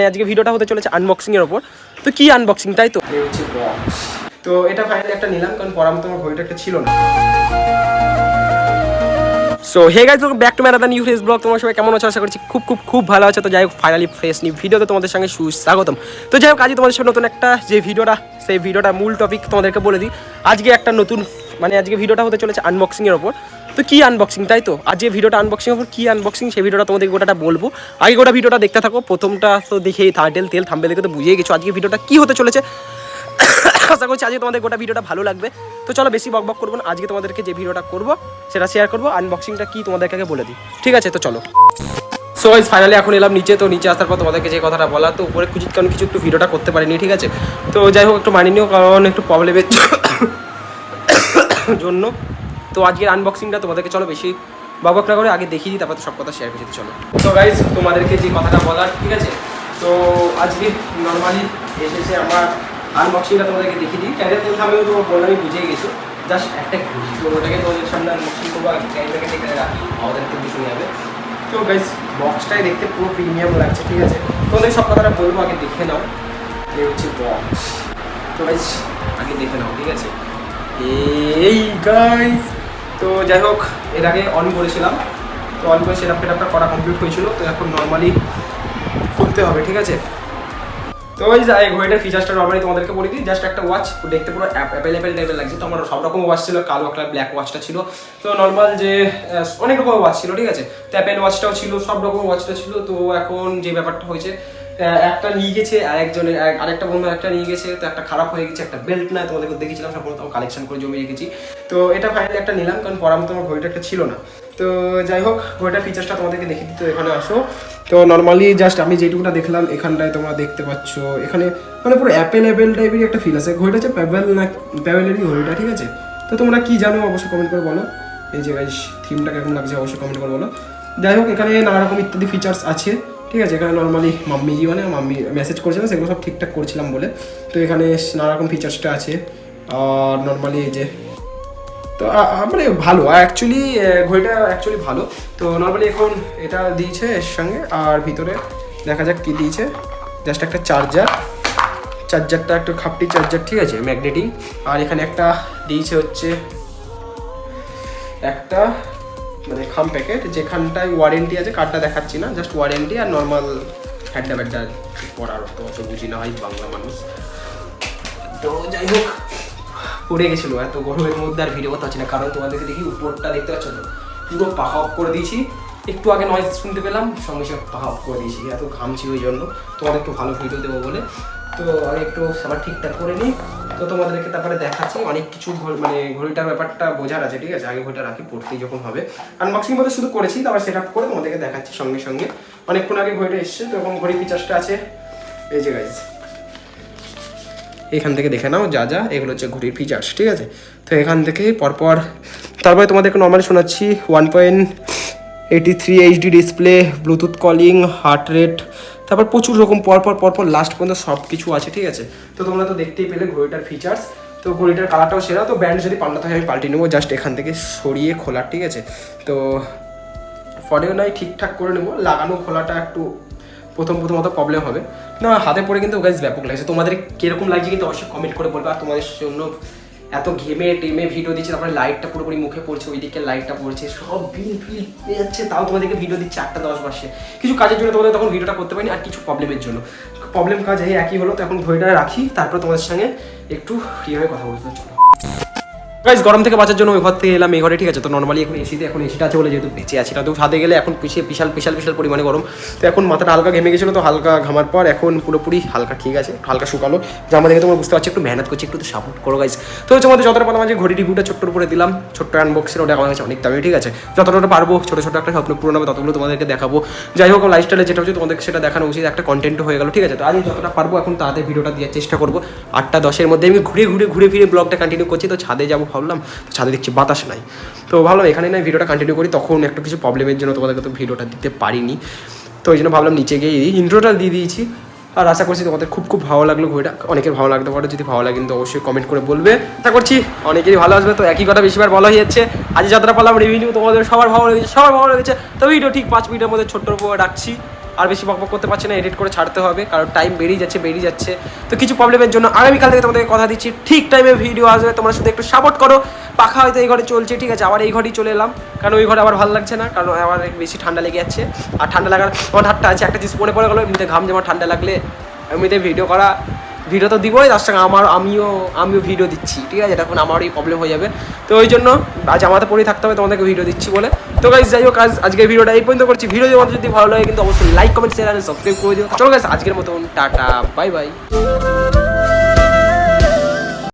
আজকে ভিডিওটা হতে চলেছে আনবক্সিং এর উপর। তো কি আনবক্সিং, তাই তো তো এটা ফাইনালি একটা নিলাম, কারণ পরার মতো আমার ঘড়িটা একটা ছিল না। So hey guys, welcome back to my other new fresh blog. তোমার সবাই কেমন আছো? আশা করছি খুব ভালো আছে। তো যাই হোক, ফাইনালি ফ্রেশ নিউ ভিডিওতে তোমাদের সঙ্গে সুস্বাগতম। তো যাই হোক, আজকে তোমাদের সাথে নতুন একটা যে ভিডিওটা, সেই ভিডিওটা মূল টপিক তোমাদেরকে বলে দিই। আজকে একটা নতুন আজকে ভিডিওটা হতে চলেছে আনবক্সিং এর উপর। তো কি আনবক্সিং, তাই তো আজকে ভিডিওটা আনবক্সিং এর উপর কি আনবক্সিং, সেই ভিডিওটা তোমাদের গোটাটা বলবো। আগে গোটা ভিডিওটা দেখতে থাকো। প্রথমটা তো দেখেই তেল থাম্বে দেখে তো বুঝেই গেছো আজকে ভিডিওটা কি হতে চলেছে। আশা করছি আজকে তোমাদের গোটা ভিডিওটা ভালো লাগবে। তো চলো বেশি বকবক করবো না, আজকে তোমাদেরকে যে ভিডিওটা করবো সেটা শেয়ার করবো। আনবক্সিংটা কি তোমাদেরকে বলে দিই, ঠিক আছে? তো চলো। সো গাইস, ফাইনালি এখন এলাম নিচে। তো নিচে আসার পর তোমাদেরকে যে কথাটা বলা, তো উপরে কারণ কিছু একটু ভিডিওটা করতে পারিনি, ঠিক আছে? তো যাই হোক, একটু মানিয়ে নিও, কারণ একটু প্রবলেমের জন্য। তো আজকের আনবক্সিংটা তোমাদেরকে চলো বেশি বকবক না করে আগে দেখিয়ে দিই, তারপর তো সব কথা শেয়ার করছি। চলো। তো গাইস, তোমাদেরকে যে কথাটা বলার, ঠিক আছে? তো আজকে নর্মালি এসেছে আমার আনবক্সিংটা তোমাদেরকে দেখিয়ে দিই। ক্যারিয়ার তেল আমি তো বললামই, বুঝেই গেছো। জাস্ট একটা ঘুরি, তো ওটাকে তোমাদের সামনে আনবক্সিং করবো। আগে ক্যারিয়ারটাকে দেখে রাখি, আমাদের একটু কিছু যাবে। তো গাইস, বক্সটাই দেখতে পুরো প্রিমিয়াম লাগছে, ঠিক আছে? তোমাদের সব কথাটা বলবো, আগে দেখে নাও। এই হচ্ছে বক্স। তো গাইস আগে দেখে নাও, ঠিক আছে? এই গাইস, তো যাই হোক, এর আগে অন করেছিলাম। তো অন করে সেটআপটা করা কমপ্লিট হয়েছিল। তো এখন নর্মালি খুলতে হবে, ঠিক আছে? তো ওই যে ঘড়িটার ফিচার্সটা নর্মালি তোমাদেরকে বলে দিই। জাস্ট একটা ওয়াচ, দেখতে পুরো অ্যাভেলেবেল টাইপের লাগছে। তো আমার সব রকম ওয়াচ ছিল, কালো একটা ব্ল্যাক ওয়াচটা ছিল। তো নর্মাল যে অনেক রকম ওয়াচ ছিল, ঠিক আছে? তো অ্যাপেল ওয়াচটাও ছিল, সব রকম ওয়াচটা ছিল। তো এখন যে ব্যাপারটা হয়েছে, একটা নিয়ে গেছে আরেকটা বন্ধু একটা নিয়ে গেছে। তো একটা খারাপ হয়ে গেছে, একটা বেল্ট নাই, তোমাদেরকে দেখেছিলাম সব কালেকশন করে জমিয়ে রেখেছি। তো এটা ফাইনালি একটা নিলাম, কারণ পরার মতো আমার ঘড়িটা একটা ছিল না। তো যাই হোক, ঘড়িটার ফিচার্সটা তোমাদেরকে দেখিয়ে দিতে এখানে আসো। তো নর্মালি জাস্ট আমি যেটুকুটা দেখলাম, এখানটায় তোমরা দেখতে পাচ্ছ, এখানে পুরো অ্যাপেল টাইপেরই একটা ফিল আছে। ঘড়িটা হচ্ছে প্যাভেলেরই ঘড়িটা, ঠিক আছে? তো তোমরা কি জানো অবশ্যই কমেন্ট করে বলো। এই যে গাইস, থিমটা কেমন লাগছে অবশ্যই কমেন্ট করে বলো। যাই হোক, এখানে নানা রকম ইত্যাদি ফিচার্স আছে, ঠিক আছে? এখানে নর্মালি মাম্মি মেসেজ করছিলাম, সেগুলো সব ঠিকঠাক করছিলাম বলে। তো এখানে নানা রকম ফিচার্সটা আছে। আর নর্মালি এই যে, তো ভালো অ্যাকচুয়ালি, ঘড়িটা অ্যাকচুয়ালি ভালো। তো নর্মালি এখন এটা দিয়েছে এর সঙ্গে, আর ভিতরে দেখা যাক কী দিয়েছে। জাস্ট একটা চার্জারটা একটু খাপটি চার্জার, ঠিক আছে? ম্যাগনেটিক। আর এখানে একটা দিয়েছে হচ্ছে একটা খাম প্যাকেট, যেখানটায় ওয়ারেন্টি আছে। কার্ডটা দেখাচ্ছি না, জাস্ট ওয়ারেন্টি আর নর্মাল হ্যাডটা পড়ার অত বুঝি না হয় বাংলা মানুষ। তো যাই হোক, পড়ে গেছিলো এত গরমের মধ্যে, আর ভিডিও করতে পারছি না, কারণ তোমাদেরকে দেখি উপরটা দেখতে পাচ্ছ তো, পুরো পাহা অফ করে দিয়েছি। একটু আগে নয়েজ শুনতে পেলাম, সঙ্গে সঙ্গে পাহা অফ করে দিয়েছি, এত ঘামছি ওই জন্য। তোমাদের একটু ভালো ভিডিও দেবো বলে। তো আমি একটু আবার ঠিকঠাক করে নিই। তো তোমাদেরকে তারপরে দেখাচ্ছি। অনেক কিছু ঘড়িটার ব্যাপারটা বোঝার আছে, ঠিক আছে? আগে ঘড়িটা রাখি, পড়তেই যখন হবে। আনবক্সিং বলতে শুধু করেছি, তারপর সেট আপ করে তোমাদেরকে দেখাচ্ছি সঙ্গে। অনেকক্ষণ আগে ঘড়িটা এসছে। তো এখন ঘড়ির ফিচার্সটা আছে এই যে গাইজ, এখান থেকে দেখে নাও। যা এগুলো হচ্ছে ঘড়ির ফিচার্স, ঠিক আছে? তো এখান থেকে তারপরে তোমাদেরকে নর্মালি শোনাচ্ছি 1.83 HD display, Bluetooth calling, heart rate, তারপর প্রচুর রকম পরপর লাস্ট পর্যন্ত সব কিছু আছে, ঠিক আছে? তো তোমরা তো দেখতেই পেলে ঘড়িটার ফিচার্স। তো ঘড়িটার কালারটাও সেরা। তো ব্যান্ড যদি পাল্টাতে হয় আমি পাল্টে নেবো, জাস্ট এখান থেকে সরিয়ে খোলার, ঠিক আছে? তো ফটেও নয়, ঠিকঠাক করে নেবো। লাগানো খোলাটা একটু প্রথম অত প্রবলেম হবে না। হাতে পরে কিন্তু গাইজ ব্যাপক লাগছে। তোমাদের কিরকম লাগছে কিন্তু অবশ্যই কমেন্ট করে বলবে। আর তোমাদের জন্য এত টেমে ভিডিও দিচ্ছে, তারপরে লাইটটা পুরোপুরি মুখে পড়ছে, ওইদিকে লাইটটা পড়ছে, সব বিল যাচ্ছে, তাও তোমাদেরকে ভিডিও দিচ্ছে 8:10 কিছু কাজের জন্য তোমাদের তখন ভিডিওটা করতে পারিনি, আর কিছু প্রবলেমের জন্য। কাজ এই একই হলো। তো এখন ঘড়িটা রাখি, তারপর তোমাদের সঙ্গে একটু ফ্রি হয়ে কথা বলতে। চলো গাইস, গরম থেকে বাঁচার জন্য ওই ঘর থেকে এলাম এই ঘরে, ঠিক আছে? তো নর্মালি এখন এসিটা আছে বলে যেহেতু বেঁচে আছি না। তো ছাদে গেলে এখন বিশাল পরিমাণে গরম। তো এখন মাথাটা হালকা ঘেমে গেছিলো, তো হালকা ঘামার পর এখন পুরোপুরি হালকা ঠিক আছে, হালকা শুকালো। জামা দেখে তোমরা বুঝতে পারছি একটু মেহনত করছি, একটু তো সাপোর্ট করো গাইস। তো হচ্ছে আমাদের যতটা পারলাম, ঘড়ি রিভিউটা ছোট্ট করে দিলাম, ছোট্ট আনবক্সের। ওটা আমার কাছে অনেক দামি, ঠিক আছে? যতটা পারবো ছোট একটা স্বপ্ন পূরণ হবে, ততগুলো তোমাদেরকে দেখাবো। যাই হোক, লাইফস্টাইলে যেটা হচ্ছে তোমাদেরকে সেটা দেখানো উচিত, একটা কন্টেন্ট হয়ে গেল, ঠিক আছে? তো আজ যতটা পারবো এখন তাদের ভিডিওটা দেওয়ার চেষ্টা করবো। 8টা-10-এর মধ্যে আমি ঘুরে ফিরে ব্লগটা কন্টিনিউ করছি। তো ছাদে যাবো ভাবলাম, তো ছাদে দেখছি বাতাস নাই। তো ভাবলাম এখানে নাই ভিডিওটা কন্টিনিউ করি। তখন একটু কিছু প্রবলেমের জন্য তোমাদেরকে তো ভিডিওটা দিতে পারিনি। তো ওই জন্য ভাবলাম নিচে গিয়ে ইন্ট্রোটা দিয়ে দিয়েছি। আর আশা করছি তোমাদের খুব ভালো লাগলো ঘড়িটা। অনেকের ভালো লাগতে পারে, যদি ভালো লাগে কিন্তু অবশ্যই কমেন্ট করে বলবে। আশা করছি অনেকেরই ভালো আসবে। তো একই কথা বেশিবার বলা হয়ে যাচ্ছে। আজ যতটা পারলাম রিভিউ তোমাদের সবার ভালো লেগেছে। তো ভিডিও ঠিক 5 মিনিটের মধ্যে ছোট্ট করে রাখছি। আর বেশি বকবক করতে পারছি না, এডিট করে ছাড়তে হবে কারণ টাইম বেরিয়ে যাচ্ছে। তো কিছু প্রবলেমের জন্য আগামীকাল থেকে তোমাদেরকে কথা দিচ্ছি ঠিক টাইমে ভিডিও আসবে, তোমরা শুধু একটু সাপোর্ট করো। পাখা হয়তো এই ঘরে চলছে, ঠিক আছে, আবার এই ঘরেই চলে এলাম কারণ ওই ঘরে আবার ভালো লাগছে না, কারণ আমার বেশি ঠান্ডা লেগে যাচ্ছে। আর ঠান্ডা লাগার আমার ঠাট্টা আছে, একটা জিনিস পড়ে গেলো, এমনিতে ঘাম জমা ঠান্ডা লাগলে এমনিতে ভিডিও তো দিবই, তার সঙ্গে আমিও ভিডিও দিচ্ছি, ঠিক আছে, তখন আমারই প্রবলেম হয়ে যাবে। তো ওই জন্য আজ আমাদের পরেই থাকতে হবে তোমাদেরকে ভিডিও দিচ্ছি বলে। তো গাইস যাই হোক, আজকের ভিডিওটা এই পর্যন্ত করছি। ভিডিও যদি ভালো লাগে কিন্তু অবশ্যই লাইক কমেন্ট শেয়ার আর সাবস্ক্রাইব করে দিও। চলো গাইস আজকের মতন টাটা, বাই বাই।